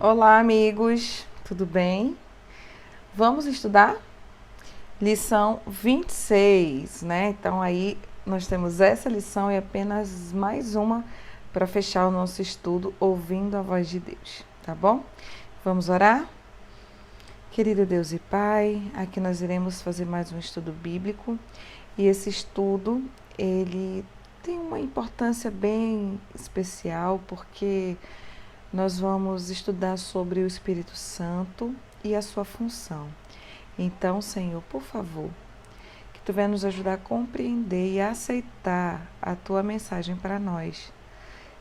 Olá, amigos, tudo bem? Vamos estudar? Lição 26, né? Então, aí nós temos essa lição e apenas mais uma para fechar o nosso estudo ouvindo a voz de Deus, tá bom? Vamos orar? Querido Deus e Pai, aqui nós iremos fazer mais um estudo bíblico e esse estudo, ele tem uma importância bem especial porque nós vamos estudar sobre o Espírito Santo e a sua função. Então, Senhor, por favor, que Tu venha nos ajudar a compreender e a aceitar a Tua mensagem para nós.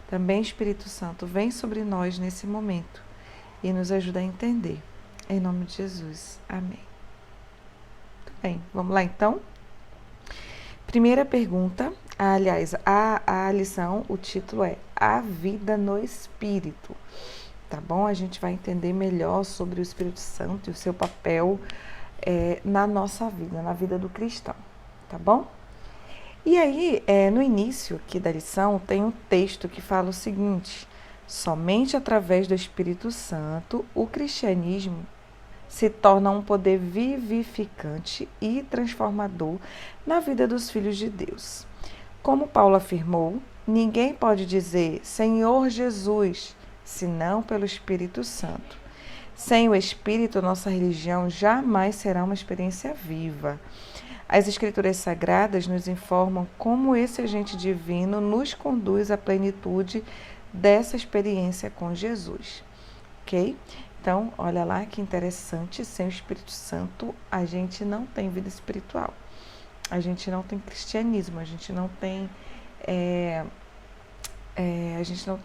Também, Espírito Santo, vem sobre nós nesse momento e nos ajuda a entender. Em nome de Jesus. Amém. Muito bem, vamos lá então? Primeira pergunta, a lição, o título é A Vida no Espírito, tá bom? A gente vai entender melhor sobre o Espírito Santo e o seu papel na nossa vida, na vida do cristão, tá bom? E aí, no início aqui da lição, tem um texto que fala o seguinte: somente através do Espírito Santo o cristianismo se torna um poder vivificante e transformador na vida dos filhos de Deus. Como Paulo afirmou, ninguém pode dizer Senhor Jesus, senão pelo Espírito Santo. Sem o Espírito, nossa religião jamais será uma experiência viva. As Escrituras Sagradas nos informam como esse agente divino nos conduz à plenitude dessa experiência com Jesus. Ok? Então, olha lá que interessante, sem o Espírito Santo a gente não tem vida espiritual, a gente não tem cristianismo, a gente não tem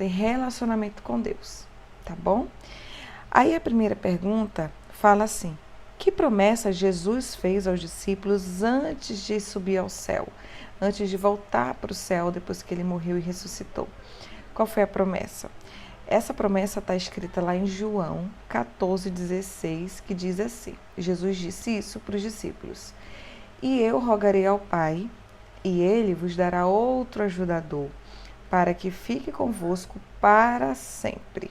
relacionamento com Deus, tá bom? Aí a primeira pergunta fala assim: que promessa Jesus fez aos discípulos antes de subir ao céu, antes de voltar para o céu depois que ele morreu e ressuscitou? Qual foi a promessa? Essa promessa está escrita lá em João 14,16, que diz assim: Jesus disse isso para os discípulos: e eu rogarei ao Pai, e ele vos dará outro ajudador, para que fique convosco para sempre.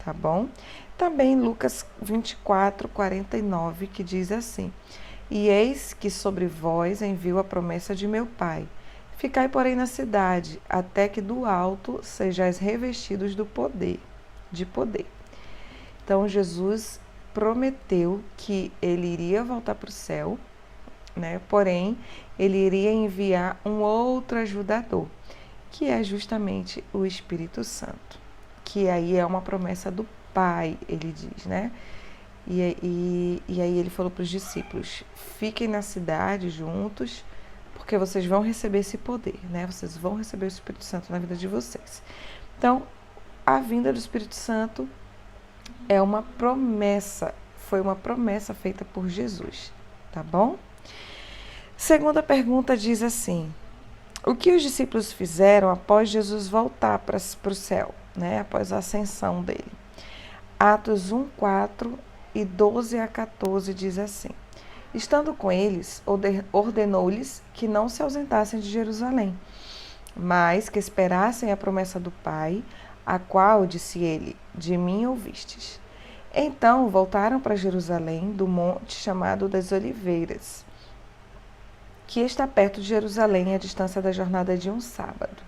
Tá bom? Também Lucas 24:49, que diz assim: e eis que sobre vós envio a promessa de meu Pai. Ficai, porém, na cidade, até que do alto sejais revestidos de poder. Então, Jesus prometeu que ele iria voltar para o céu, né? Porém, ele iria enviar um outro ajudador, que é justamente o Espírito Santo, que aí é uma promessa do Pai, ele diz, né? E aí ele falou para os discípulos: fiquem na cidade juntos, porque vocês vão receber esse poder, né? Vocês vão receber o Espírito Santo na vida de vocês. Então, a vinda do Espírito Santo é uma promessa, foi uma promessa feita por Jesus, tá bom? Segunda pergunta diz assim: o que os discípulos fizeram após Jesus voltar para o céu, né? Após a ascensão dele? Atos 1:4 e 12-14 diz assim: estando com eles, ordenou-lhes que não se ausentassem de Jerusalém, mas que esperassem a promessa do Pai, a qual, disse ele, de mim ouvistes. Então voltaram para Jerusalém, do monte chamado das Oliveiras, que está perto de Jerusalém, a distância da jornada de um sábado.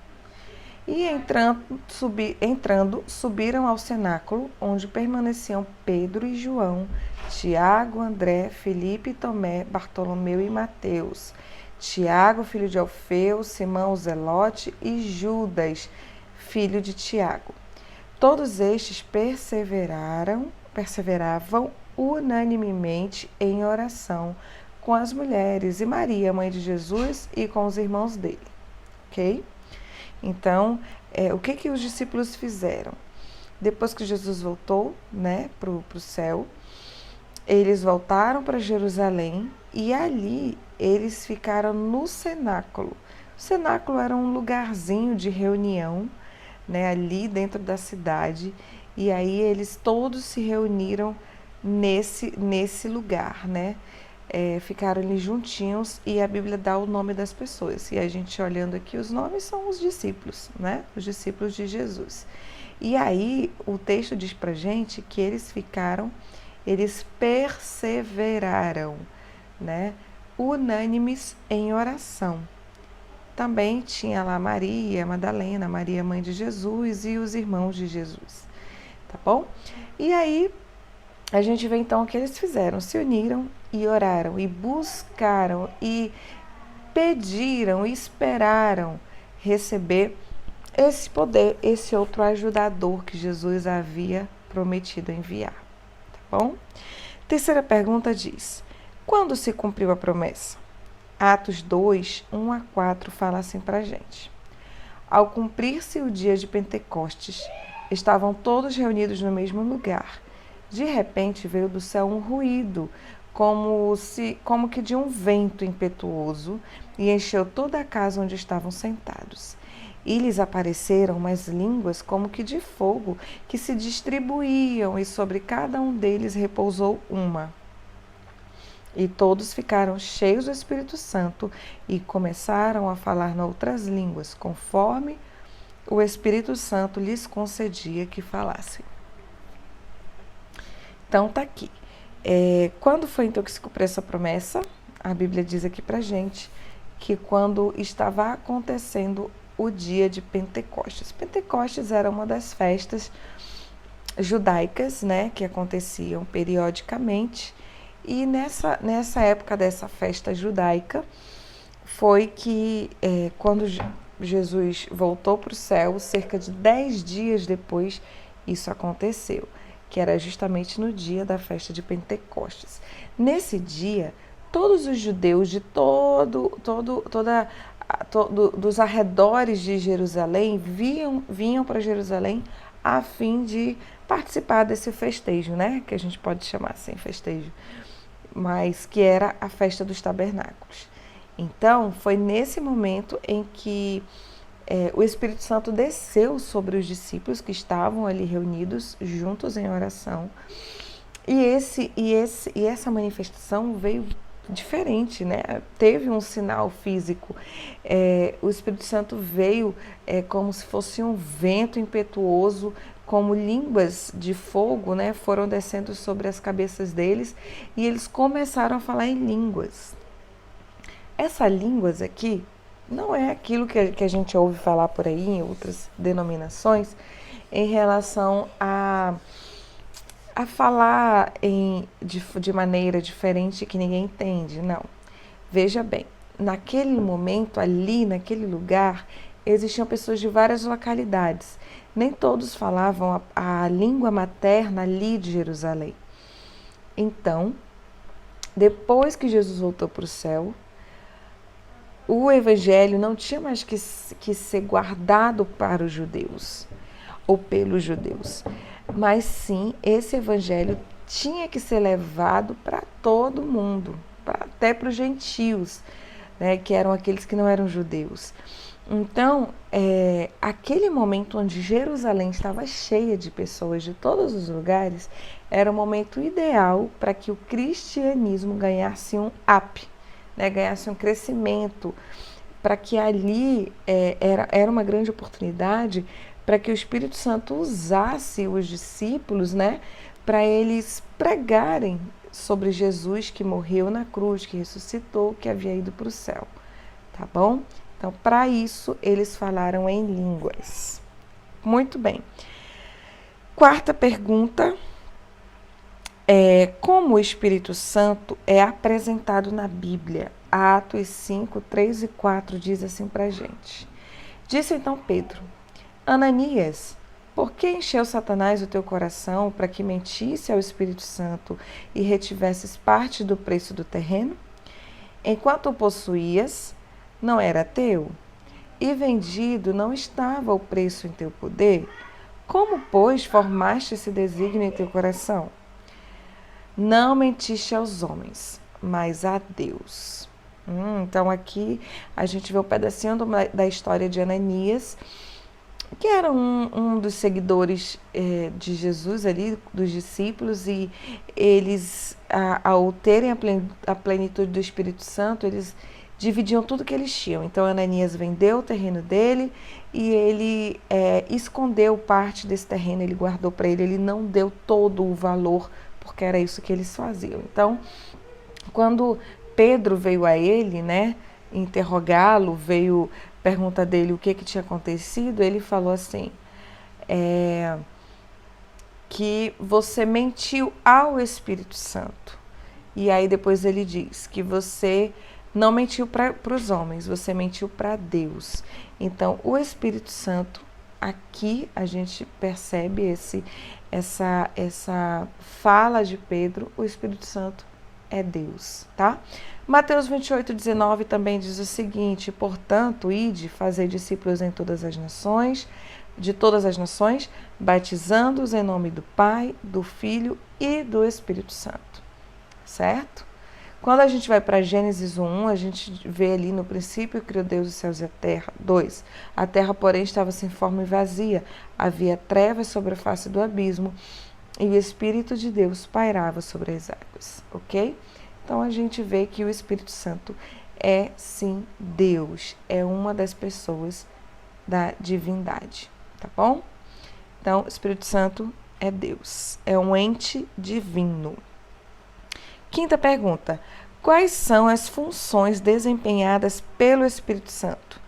E entrando, subiram ao cenáculo, onde permaneciam Pedro e João, Tiago, André, Filipe, Tomé, Bartolomeu e Mateus, Tiago, filho de Alfeu, Simão o Zelote e Judas, filho de Tiago. Todos estes perseveravam unanimemente em oração com as mulheres e Maria, mãe de Jesus, e com os irmãos dele. Ok? Então, o que os discípulos fizeram? Depois que Jesus voltou, né, para o céu, eles voltaram para Jerusalém e ali eles ficaram no cenáculo. O cenáculo era um lugarzinho de reunião, né, ali dentro da cidade, e aí eles todos se reuniram nesse lugar, né? Ficaram ali juntinhos e a Bíblia dá o nome das pessoas. E a gente olhando aqui, os nomes são os discípulos, né? Os discípulos de Jesus. E aí o texto diz pra gente que eles perseveraram, né? Unânimes em oração. Também tinha lá Maria Madalena, Maria mãe de Jesus e os irmãos de Jesus, tá bom? E aí a gente vê então o que eles fizeram, se uniram e oraram e buscaram e pediram e esperaram receber esse poder, esse outro ajudador que Jesus havia prometido enviar, tá bom? Terceira pergunta diz: quando se cumpriu a promessa? Atos 2, 1 a 4 fala assim pra gente. Ao cumprir-se o dia de Pentecostes, estavam todos reunidos no mesmo lugar. De repente veio do céu um ruído, como que de um vento impetuoso, e encheu toda a casa onde estavam sentados. E lhes apareceram umas línguas como que de fogo, que se distribuíam, e sobre cada um deles repousou uma. E todos ficaram cheios do Espírito Santo e começaram a falar noutras línguas, conforme o Espírito Santo lhes concedia que falassem. Então tá aqui. Quando foi então que se cumpriu essa promessa? A Bíblia diz aqui pra gente que quando estava acontecendo o dia de Pentecostes. Pentecostes era uma das festas judaicas, né, que aconteciam periodicamente. E nessa época dessa festa judaica foi que quando Jesus voltou para o céu, cerca de 10 dias depois isso aconteceu, que era justamente no dia da festa de Pentecostes. Nesse dia, todos os judeus de dos arredores de Jerusalém vinham para Jerusalém a fim de participar desse festejo, né? Que a gente pode chamar assim, festejo, mas que era a festa dos tabernáculos. Então, foi nesse momento em que o Espírito Santo desceu sobre os discípulos que estavam ali reunidos, juntos em oração, e essa manifestação veio diferente, né? Teve um sinal físico. O Espírito Santo veio como se fosse um vento impetuoso, como línguas de fogo, né? Foram descendo sobre as cabeças deles e eles começaram a falar em línguas. Essas línguas aqui não é aquilo que a gente ouve falar por aí em outras denominações em relação a falar de maneira diferente que ninguém entende, não. Veja bem, naquele momento, ali, naquele lugar, existiam pessoas de várias localidades. Nem todos falavam a língua materna ali de Jerusalém. Então, depois que Jesus voltou para o céu, o evangelho não tinha mais que ser guardado para os judeus, ou pelos judeus, mas sim, esse evangelho tinha que ser levado para todo mundo, até para os gentios, né, que eram aqueles que não eram judeus. Então, aquele momento onde Jerusalém estava cheia de pessoas de todos os lugares, era o momento ideal para que o cristianismo ganhasse um up, né, ganhasse um crescimento, para que ali era uma grande oportunidade para que o Espírito Santo usasse os discípulos, né, para eles pregarem sobre Jesus que morreu na cruz, que ressuscitou, que havia ido para o céu, tá bom? Então, para isso, eles falaram em línguas. Muito bem. Quarta pergunta como o Espírito Santo é apresentado na Bíblia? Atos 5, 3 e 4 diz assim para a gente. Disse então Pedro: Ananias, por que encheu Satanás o teu coração para que mentisse ao Espírito Santo e retivesses parte do preço do terreno? Enquanto o possuías, não era teu? E vendido não estava o preço em teu poder? Como, pois, formaste esse desígnio em teu coração? Não mentiste aos homens, mas a Deus. Então aqui a gente vê um pedacinho da história de Ananias, que era um dos seguidores de Jesus ali, dos discípulos, e eles, ao terem a plenitude do Espírito Santo, eles dividiam tudo que eles tinham. Então Ananias vendeu o terreno dele e ele escondeu parte desse terreno, ele guardou para ele não deu todo o valor, porque era isso que eles faziam. Então, quando Pedro veio a ele, né, interrogá-lo, veio pergunta dele o que tinha acontecido, ele falou assim, que você mentiu ao Espírito Santo. E aí depois ele diz que você não mentiu para os homens, você mentiu para Deus. Então, o Espírito Santo, aqui a gente percebe essa fala de Pedro, o Espírito Santo é Deus, tá? Mateus 28:19 também diz o seguinte: portanto, ide, fazei discípulos em todas as nações, de todas as nações, batizando-os em nome do Pai, do Filho e do Espírito Santo, certo? Quando a gente vai para Gênesis 1, a gente vê ali no princípio criou Deus os céus e a terra. 2. A terra, porém, estava sem forma e vazia. Havia trevas sobre a face do abismo e o Espírito de Deus pairava sobre as águas, ok? Então, a gente vê que o Espírito Santo é, sim, Deus. É uma das pessoas da divindade, tá bom? Então, o Espírito Santo é Deus. É um ente divino. Quinta pergunta: quais são as funções desempenhadas pelo Espírito Santo?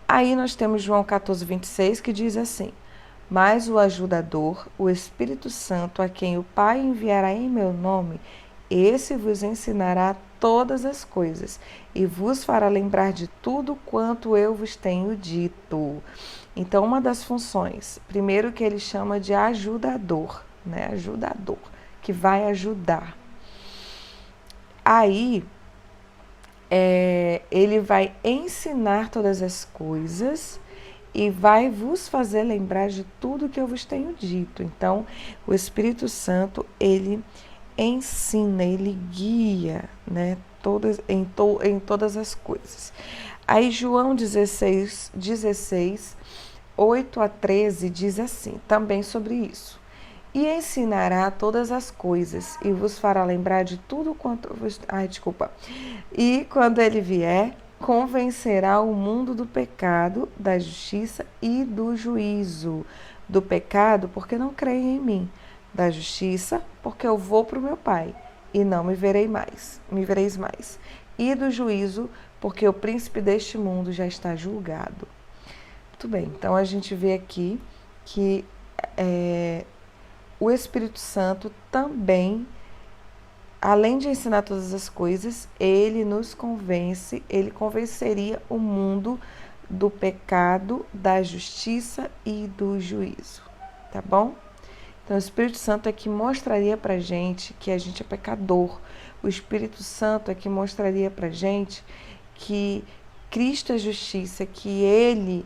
Aí nós temos João 14:26, que diz assim: mas o ajudador, o Espírito Santo, a quem o Pai enviará em meu nome, esse vos ensinará todas as coisas e vos fará lembrar de tudo quanto eu vos tenho dito. Então, uma das funções, primeiro que ele chama de ajudador, né? Ajudador, que vai ajudar. Aí, ele vai ensinar todas as coisas e vai vos fazer lembrar de tudo que eu vos tenho dito. Então, o Espírito Santo, ele ensina, ele guia, né, em todas as coisas. Aí, João 16, 8-13 diz assim, também sobre isso. E ensinará todas as coisas e vos fará lembrar de tudo quanto vos... E quando ele vier, convencerá o mundo do pecado, da justiça e do juízo. Do pecado, porque não creem em mim. Da justiça, porque eu vou para o meu Pai e não me vereis mais. E do juízo, porque o príncipe deste mundo já está julgado. Muito bem, então a gente vê aqui que o Espírito Santo também, além de ensinar todas as coisas, ele nos convence, ele convenceria o mundo do pecado, da justiça e do juízo, tá bom? Então, o Espírito Santo é que mostraria pra gente que a gente é pecador. O Espírito Santo é que mostraria pra gente que Cristo é justiça, que ele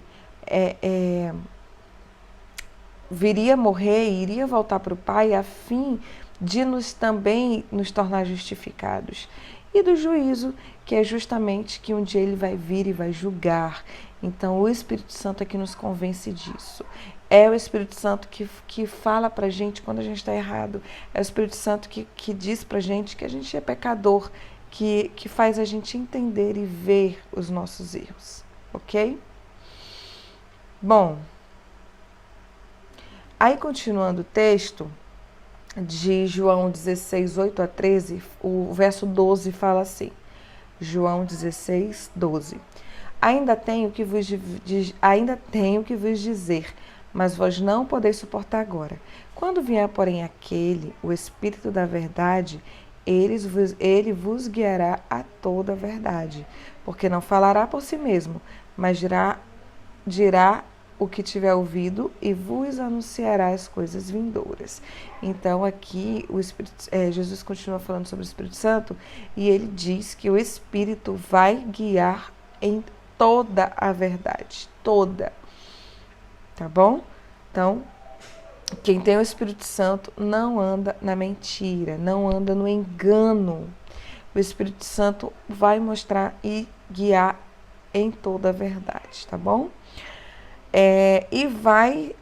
viria morrer e iria voltar para o Pai a fim de também nos tornar justificados. E do juízo, que é justamente que um dia ele vai vir e vai julgar. Então, o Espírito Santo é que nos convence disso. É o Espírito Santo que fala pra gente quando a gente está errado. É o Espírito Santo que diz pra gente que a gente é pecador, que faz a gente entender e ver os nossos erros, ok? Bom, aí continuando o texto de João 16, 8-13, o verso 12 fala assim, João 16, 12. Ainda tenho que vos dizer, mas vós não podeis suportar agora. Quando vier, porém, aquele, o Espírito da verdade, ele vos guiará a toda a verdade, porque não falará por si mesmo, mas dirá o que tiver ouvido e vos anunciará as coisas vindouras. Então, aqui, Jesus continua falando sobre o Espírito Santo e ele diz que o Espírito vai guiar em toda a verdade, toda. Tá bom? Então, quem tem o Espírito Santo não anda na mentira, não anda no engano. O Espírito Santo vai mostrar e guiar em toda a verdade, tá bom?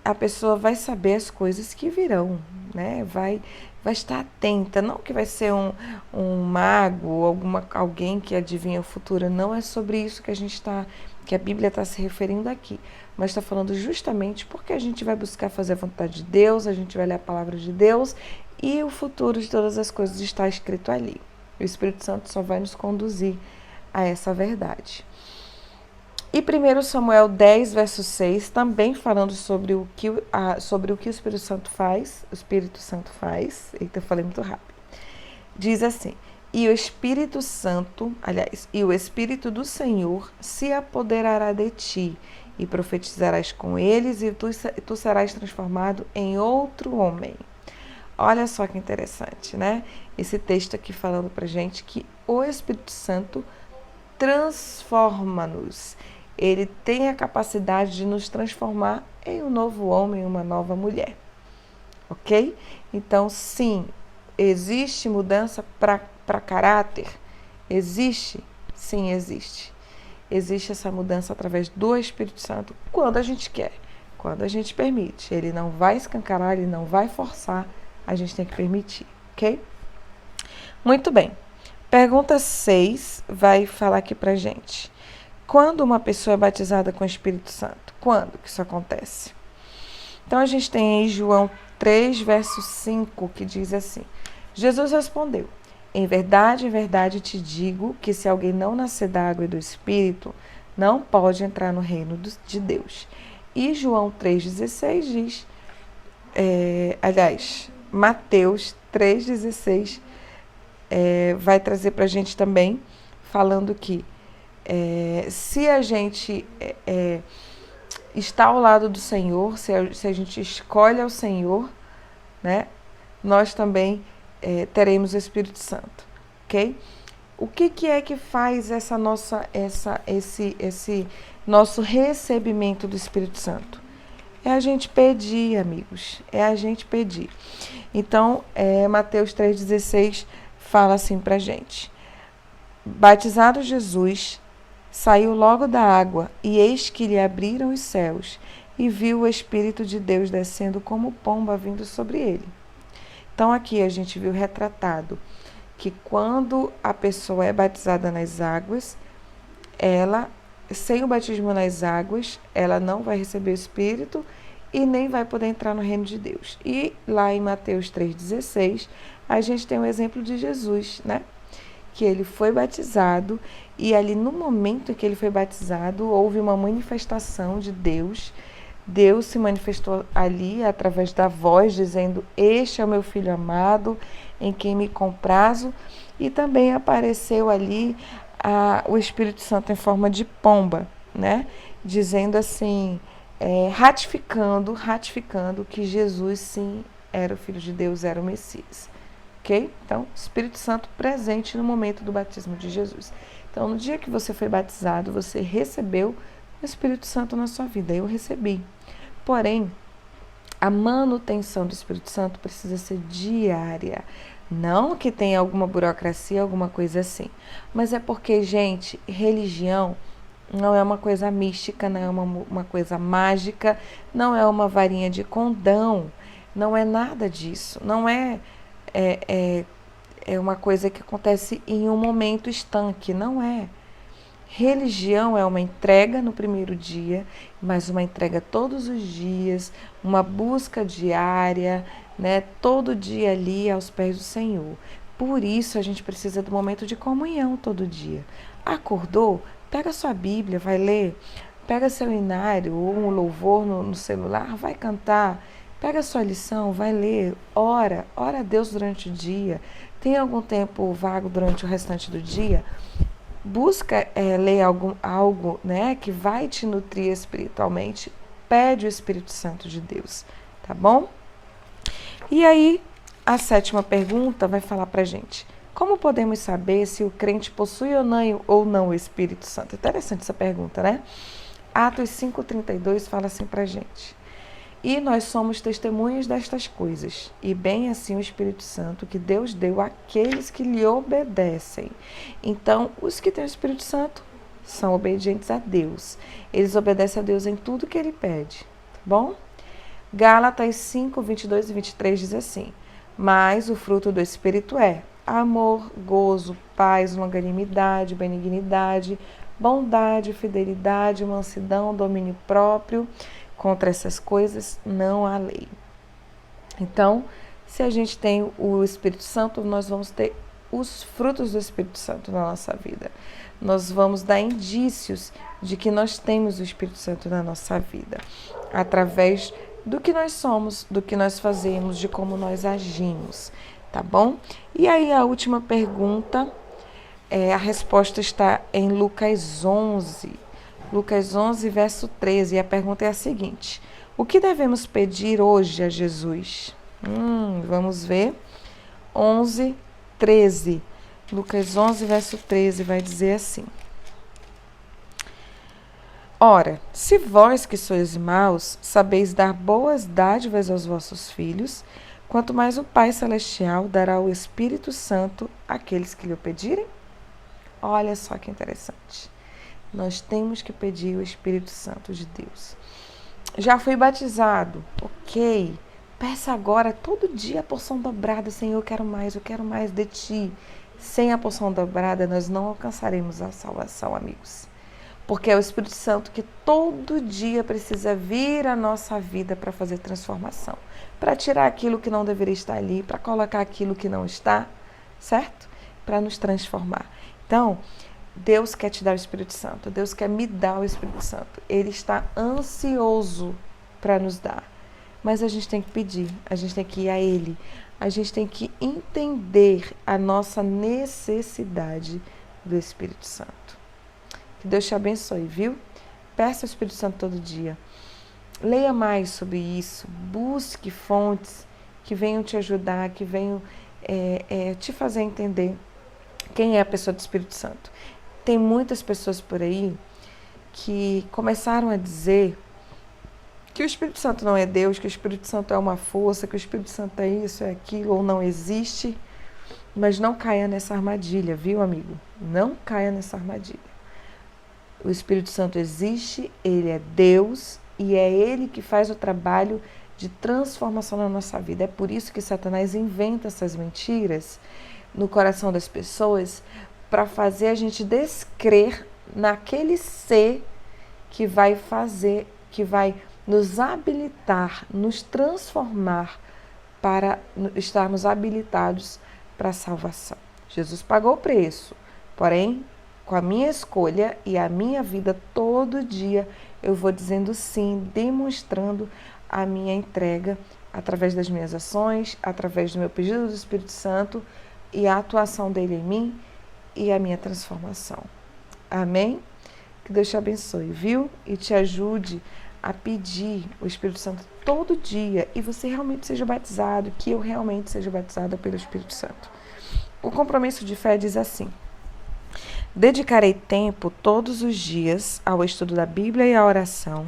A pessoa vai saber as coisas que virão, né? Vai estar atenta, não que vai ser um mago ou alguém que adivinha o futuro, não é sobre isso que a Bíblia está se referindo aqui, mas está falando justamente porque a gente vai buscar fazer a vontade de Deus, a gente vai ler a palavra de Deus e o futuro de todas as coisas está escrito ali. O Espírito Santo só vai nos conduzir a essa verdade. E 1 Samuel 10, verso 6, também falando sobre o que o Espírito Santo faz. Eita, eu falei muito rápido. Diz assim: e o Espírito do Senhor se apoderará de ti, e profetizarás com eles, e tu serás transformado em outro homem. Olha só que interessante, né? Esse texto aqui falando pra gente que o Espírito Santo transforma-nos. Ele tem a capacidade de nos transformar em um novo homem, uma nova mulher. Ok? Então, sim, existe mudança para caráter? Existe? Sim, existe. Existe essa mudança através do Espírito Santo quando a gente quer, quando a gente permite. Ele não vai escancarar, ele não vai forçar, a gente tem que permitir, ok? Muito bem. Pergunta 6 vai falar aqui pra gente. Quando uma pessoa é batizada com o Espírito Santo? Quando que isso acontece? Então, a gente tem aí João 3, verso 5, que diz assim: Jesus respondeu: em verdade te digo que se alguém não nascer da água e do Espírito, não pode entrar no reino de Deus. E João 3,16 diz, Mateus 3,16 vai trazer para a gente também, falando que se a gente está ao lado do Senhor, se a gente escolhe ao Senhor, né, nós também teremos o Espírito Santo, ok? O que é que faz esse nosso recebimento do Espírito Santo? É a gente pedir, amigos, é a gente pedir. Então, Mateus 3,16 fala assim pra gente: batizado Jesus, saiu logo da água, e eis que lhe abriram os céus, e viu o Espírito de Deus descendo como pomba vindo sobre ele. Então, aqui a gente viu retratado que quando a pessoa é batizada nas águas, ela, sem o batismo nas águas, ela não vai receber o Espírito e nem vai poder entrar no reino de Deus. E lá em Mateus 3,16, a gente tem o exemplo de Jesus, né? Que ele foi batizado e ali no momento em que ele foi batizado, houve uma manifestação de Deus. Deus se manifestou ali através da voz, dizendo: este é o meu filho amado, em quem me comprazo. E também apareceu ali o Espírito Santo em forma de pomba, né? Dizendo assim, ratificando que Jesus sim era o Filho de Deus, era o Messias. Ok? Então, Espírito Santo presente no momento do batismo de Jesus. Então, no dia que você foi batizado, você recebeu o Espírito Santo na sua vida. Eu recebi. Porém, a manutenção do Espírito Santo precisa ser diária. Não que tenha alguma burocracia, alguma coisa assim. Mas é porque, gente, religião não é uma coisa mística, não é uma coisa mágica, não é uma varinha de condão. Não é nada disso. Não é uma coisa que acontece em um momento estanque. Não é. Religião é uma entrega no primeiro dia, mas uma entrega todos os dias, uma busca diária, né? Todo dia ali aos pés do Senhor. Por isso a gente precisa do momento de comunhão todo dia. Acordou? Pega sua Bíblia, vai ler. Pega seu inário ou um louvor no celular, vai cantar. Pega sua lição, vai ler. Ora a Deus durante o dia. Tem algum tempo vago durante o restante do dia? Busca ler algo, né, que vai te nutrir espiritualmente. Pede o Espírito Santo de Deus, tá bom? E aí, a 7ª pergunta vai falar pra gente: como podemos saber se o crente possui ou não o Espírito Santo? Interessante essa pergunta, né? Atos 5,32 fala assim pra gente: e nós somos testemunhas destas coisas, e bem assim o Espírito Santo que Deus deu àqueles que lhe obedecem. Então, os que têm o Espírito Santo são obedientes a Deus. Eles obedecem a Deus em tudo que ele pede, tá bom? Gálatas 5, 22 e 23 diz assim: mas o fruto do Espírito é amor, gozo, paz, longanimidade, benignidade, bondade, fidelidade, mansidão, domínio próprio. Contra essas coisas não há lei. Então, se a gente tem o Espírito Santo, nós vamos ter os frutos do Espírito Santo na nossa vida. Nós vamos dar indícios de que nós temos o Espírito Santo na nossa vida, através do que nós somos, do que nós fazemos, de como nós agimos, tá bom? E aí a última pergunta, a resposta está em Lucas 11. Lucas 11, verso 13. E a pergunta é a seguinte: o que devemos pedir hoje a Jesus? Vamos ver. 11, 13. Lucas 11, verso 13 vai dizer assim: ora, se vós que sois maus, sabeis dar boas dádivas aos vossos filhos, quanto mais o Pai Celestial dará o Espírito Santo àqueles que lhe o pedirem? Olha só que interessante. Nós temos que pedir o Espírito Santo de Deus. Já fui batizado, ok. Peça agora todo dia a porção dobrada. Senhor, eu quero mais de Ti. Sem a porção dobrada, nós não alcançaremos a salvação, amigos. Porque é o Espírito Santo que todo dia precisa vir à nossa vida para fazer transformação. Para tirar aquilo que não deveria estar ali, para colocar aquilo que não está, certo? Para nos transformar. Então, Deus quer te dar o Espírito Santo. Deus quer me dar o Espírito Santo. Ele está ansioso para nos dar. Mas a gente tem que pedir, a gente tem que ir a Ele. A gente tem que entender a nossa necessidade do Espírito Santo. Que Deus te abençoe, viu? Peça o Espírito Santo todo dia. Leia mais sobre isso. Busque fontes que venham te ajudar, que venham te fazer entender quem é a pessoa do Espírito Santo. Tem muitas pessoas por aí que começaram a dizer que o Espírito Santo não é Deus, que o Espírito Santo é uma força, que o Espírito Santo é isso, é aquilo, ou não existe. Mas não caia nessa armadilha, viu, amigo? Não caia nessa armadilha. O Espírito Santo existe, Ele é Deus e é Ele que faz o trabalho de transformação na nossa vida. É por isso que Satanás inventa essas mentiras no coração das pessoas para fazer a gente descrer naquele ser que vai fazer, que vai nos habilitar, nos transformar para estarmos habilitados para a salvação. Jesus pagou o preço, porém, com a minha escolha e a minha vida todo dia, eu vou dizendo sim, demonstrando a minha entrega através das minhas ações, através do meu pedido do Espírito Santo e a atuação dele em mim e a minha transformação. Amém? Que Deus te abençoe, viu? E te ajude a pedir o Espírito Santo todo dia e você realmente seja batizado, que eu realmente seja batizada pelo Espírito Santo. O compromisso de fé diz assim: dedicarei tempo todos os dias ao estudo da Bíblia e à oração,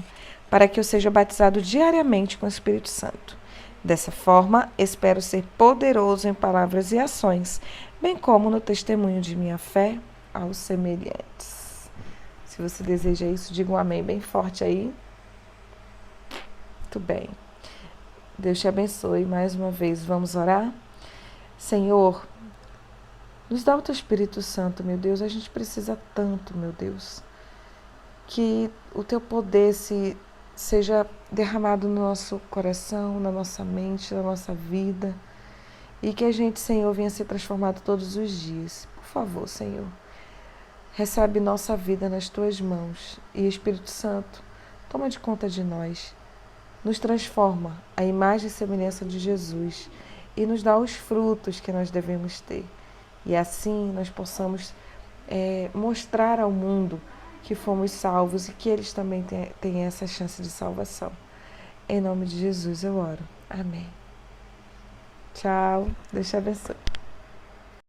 para que eu seja batizado diariamente com o Espírito Santo. Dessa forma, espero ser poderoso em palavras e ações, bem como no testemunho de minha fé aos semelhantes. Se você deseja isso, diga um amém bem forte aí. Muito bem. Deus te abençoe. Mais uma vez, vamos orar? Senhor, nos dá o Teu Espírito Santo, meu Deus. A gente precisa tanto, meu Deus. Que o Teu poder seja derramado no nosso coração, na nossa mente, na nossa vida. E que a gente, Senhor, venha ser transformado todos os dias. Por favor, Senhor. Recebe nossa vida nas Tuas mãos. E Espírito Santo, toma de conta de nós. Nos transforma à imagem e semelhança de Jesus e nos dá os frutos que nós devemos ter. E assim nós possamos mostrar ao mundo que fomos salvos e que eles também têm essa chance de salvação. Em nome de Jesus eu oro. Amém. Tchau. Deus te abençoe.